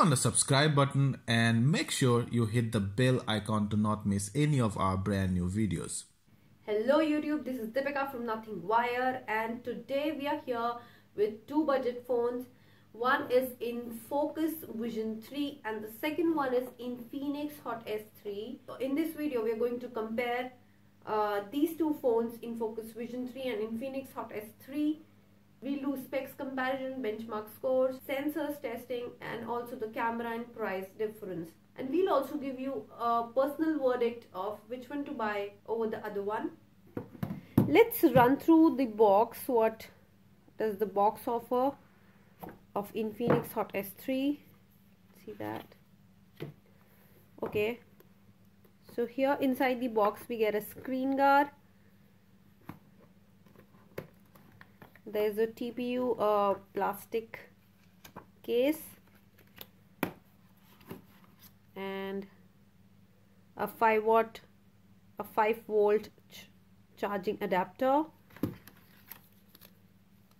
on the subscribe button and make sure you hit the bell icon to not miss any of our brand new videos. Hello YouTube, this is Deepika from Nothing Wire, and today we are here with two budget phones. One is Infocus Vision 3 and the second one is Infinix Hot S3. So in this video we are going to compare these two phones, Infocus Vision 3 and Infinix Hot S3. We'll do specs comparison, benchmark scores, sensors testing, and also the camera and price difference. And we'll also give you a personal verdict of which one to buy over the other one. Let's run through the box. What does the box offer of Infinix Hot S3? See that? Okay. So here inside the box we get a screen guard. There's a TPU plastic case and a 5 volt charging adapter,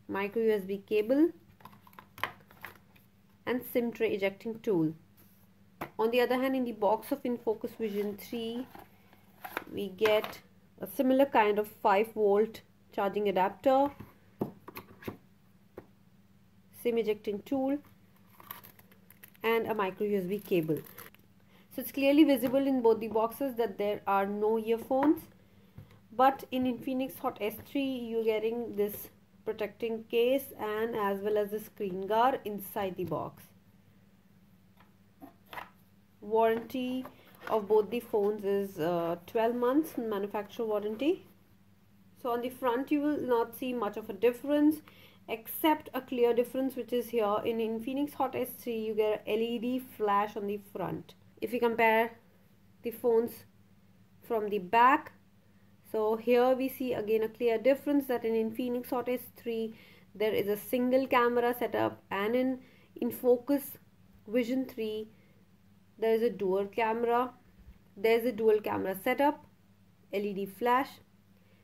micro USB cable, and SIM tray ejecting tool. On the other hand, in the box of Infocus Vision 3 we get a similar kind of 5 volt charging adapter, SIM ejecting tool, and a micro USB cable. So it's clearly visible in both the boxes that there are no earphones, but in Infinix Hot S3 you're getting this protecting case and as well as the screen guard inside the box. Warranty of both the phones is 12 months manufacturer warranty. So on the front you will not see much of a difference, except a clear difference which is here. In Infinix Hot S3 you get a LED flash on the front. If you compare the phones from the back, so here we see again a clear difference that in Infinix Hot S3 there is a single camera setup, and in Infocus Vision 3 there is a dual camera. There's a dual camera setup, LED flash,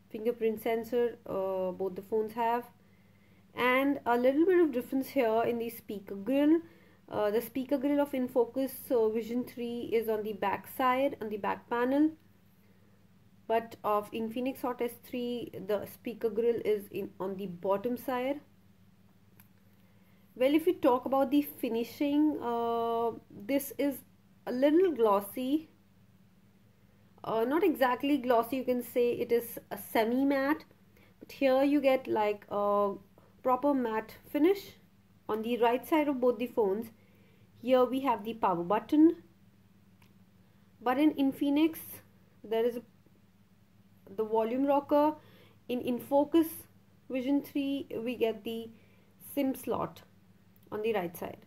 fingerprint sensor, both the phones have. And a little bit of difference here in the speaker grill. The speaker grill of Infocus Vision 3 is on the back side, on the back panel, but of Infinix Hot S3 the speaker grill is on the bottom side. Well, if we talk about the finishing, this is a little glossy, not exactly glossy, you can say it is a semi matte, but here you get like a proper matte finish. On the right side of both the phones, here we have the power button, but in Infinix there is the volume rocker. In Infocus Vision 3 we get the SIM slot on the right side.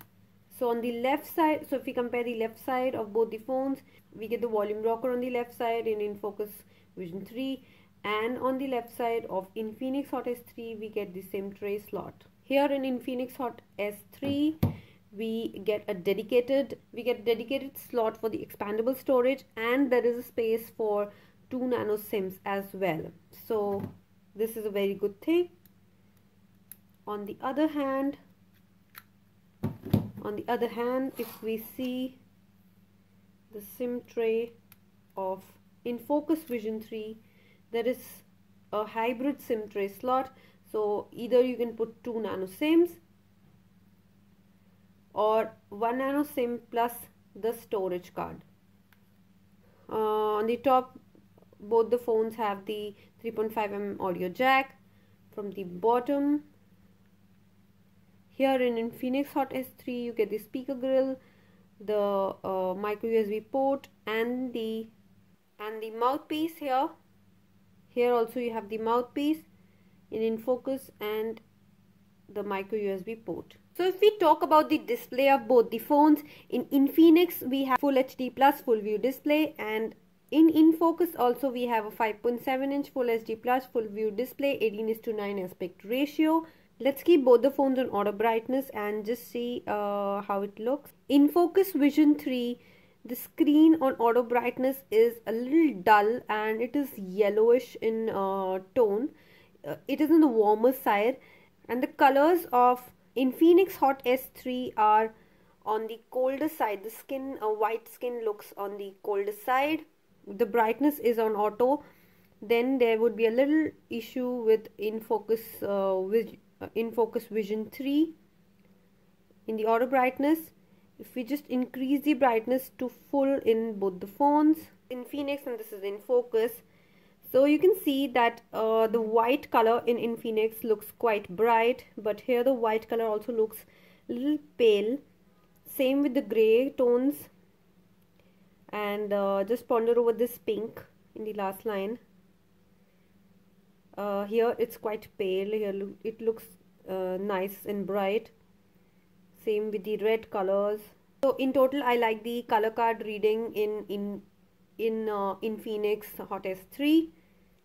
So on the left side, so if we compare the left side of both the phones, we get the volume rocker on the left side in Infocus Vision 3, and on the left side of Infinix Hot S3 we get the SIM tray slot. Here in Infinix Hot S3 we get dedicated slot for the expandable storage, and there is a space for 2 nano SIMs as well. So this is a very good thing. On the other hand, if we see the SIM tray of Infocus Vision 3, there is a hybrid SIM tray slot. So either you can put 2 nano SIMs or 1 nano SIM plus the storage card. On the top, both the phones have the 3.5mm audio jack. From the bottom, here in Infinix Hot S3 you get the speaker grill, the micro USB port, and the mouthpiece here. Here also you have the mouthpiece in Infocus and the micro USB port. So if we talk about the display of both the phones, in Infinix we have Full HD Plus full view display, and in Infocus also we have a 5.7-inch Full HD Plus full view display, 18:9 aspect ratio. Let's keep both the phones on auto brightness and just see how it looks. Infocus Vision 3, the screen on auto brightness is a little dull and it is yellowish in tone. It is on the warmer side, and the colors of Infinix Hot S3 are on the colder side. The skin, white skin looks on the colder side. The brightness is on auto. Then there would be a little issue with Infocus Vision 3 in the auto brightness. If we just increase the brightness to full in both the phones, Infinix and this is Infocus, so you can see that the white color in Infinix looks quite bright, but here the white color also looks a little pale. Same with the gray tones, and just ponder over this pink in the last line. Here it's quite pale. Here it looks nice and bright. Same with the red colors. So in total, I like the color card reading in Infinix Hot S3.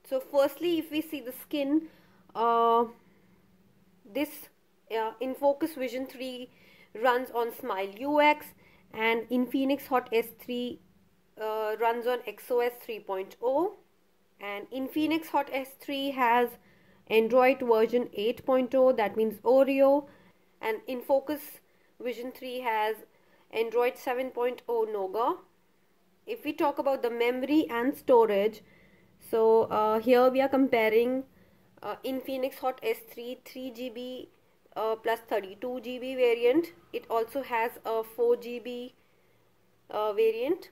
So firstly, if we see the skin, this Infocus Vision 3 runs on Smile UX, and Infinix Hot S3 runs on XOS 3.0, and Infinix Hot S3 has Android version 8.0, that means Oreo, and Infocus Vision 3 has Android 7.0 Nougat. If we talk about the memory and storage, so here we are comparing Infinix Hot S3 3GB plus 32GB variant. It also has a 4GB variant,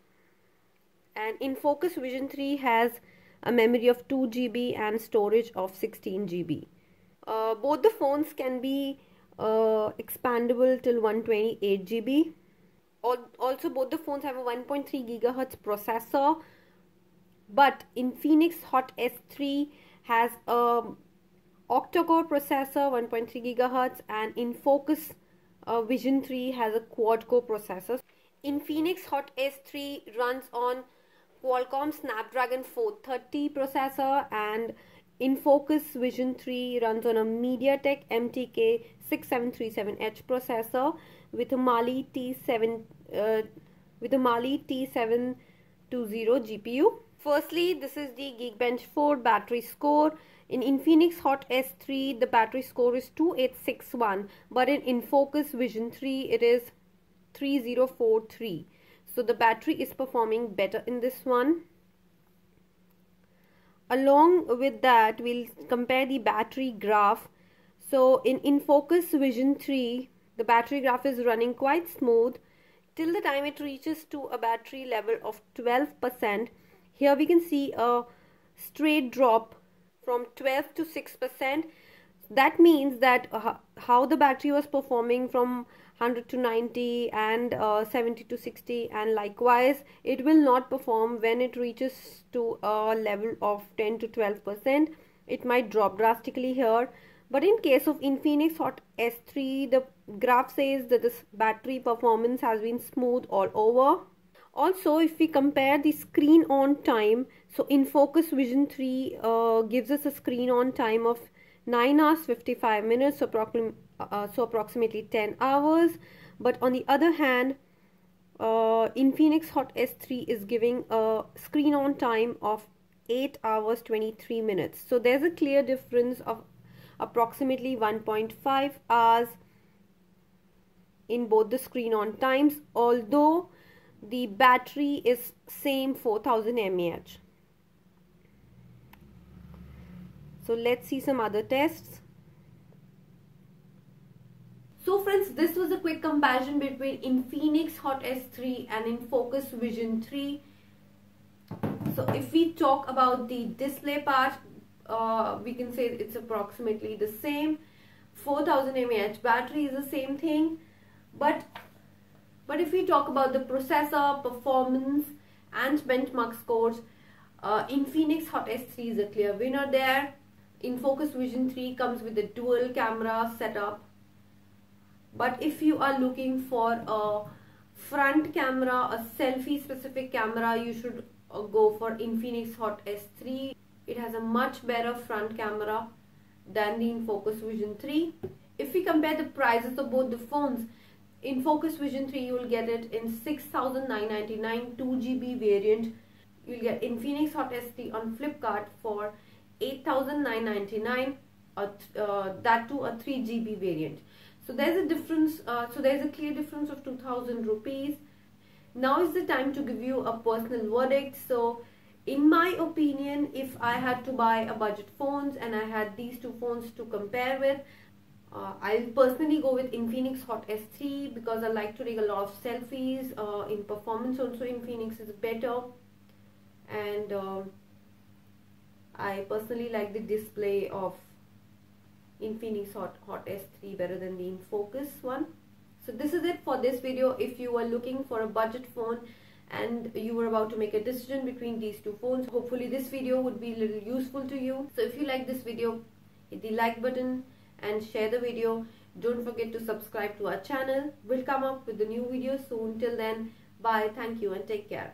and Infocus Vision 3 has a memory of 2GB and storage of 16GB. Both the phones can be expandable till 128GB. Also, both the phones have a 1.3 GHz processor, but Infinix Hot S3 has a octa-core processor, 1.3 GHz, and Infocus Vision 3 has a quad-core processor. Infinix Hot S3 runs on Qualcomm Snapdragon 430 processor, and Infocus Vision 3 runs on a MediaTek MTK 6737H processor with a Mali T720 GPU. Firstly, this is the Geekbench 4 battery score. In Infinix Hot S3, the battery score is 2861, but in Infocus Vision 3, it is 3043. So the battery is performing better in this one. Along with that, we'll compare the battery graph. So in Infocus Vision 3, the battery graph is running quite smooth till the time it reaches to a battery level of 12%. Here we can see a straight drop from 12 to 6%. That means that how the battery was performing from 100 to 90 and 70 to 60, and likewise it will not perform when it reaches to a level of 10 to 12%. It might drop drastically here, but in case of Infinix Hot S3, the graph says that this battery performance has been smooth all over. Also, if we compare the screen on time, so Infocus Vision 3 gives us a screen on time of 9 hours 55 minutes, so approximately 10 hours. But on the other hand, Infinix Hot S3 is giving a screen on time of 8 hours 23 minutes. So there's a clear difference of approximately 1.5 hours in both the screen on times, although the battery is same 4000 mAh. So let's see some other tests. So friends, this was a quick comparison between Infinix Hot S3 and Infocus Vision 3. So if we talk about the display part, we can say it's approximately the same. 4000 mAh battery is the same thing, but if we talk about the processor, performance and benchmark scores, Infinix Hot S3 is a clear winner there. Infocus Vision 3 comes with a dual camera setup, but if you are looking for a front camera, a selfie specific camera, you should go for Infinix Hot S3. It has a much better front camera than the Infocus Vision 3. If we compare the prices of both the phones, Infocus Vision 3 you will get it in 6,999 2GB variant. You'll get Infinix Hot S3 on Flipkart for 8,999, that too a 3GB variant. So there's a difference, there's a clear difference of 2000 rupees. Now is the time to give you a personal verdict. So in my opinion, if I had to buy a budget phones and I had these two phones to compare with, I'll personally go with Infinix Hot S3 because I like to take a lot of selfies. In performance also Infinix is better, and I personally like the display of Infinix Hot S3 better than the Infocus one. So this is it for this video. If you are looking for a budget phone and you were about to make a decision between these two phones, hopefully this video would be a little useful to you. So if you like this video, hit the like button and share the video. Don't forget to subscribe to our channel. We'll come up with a new video soon. Till then, bye, thank you and take care.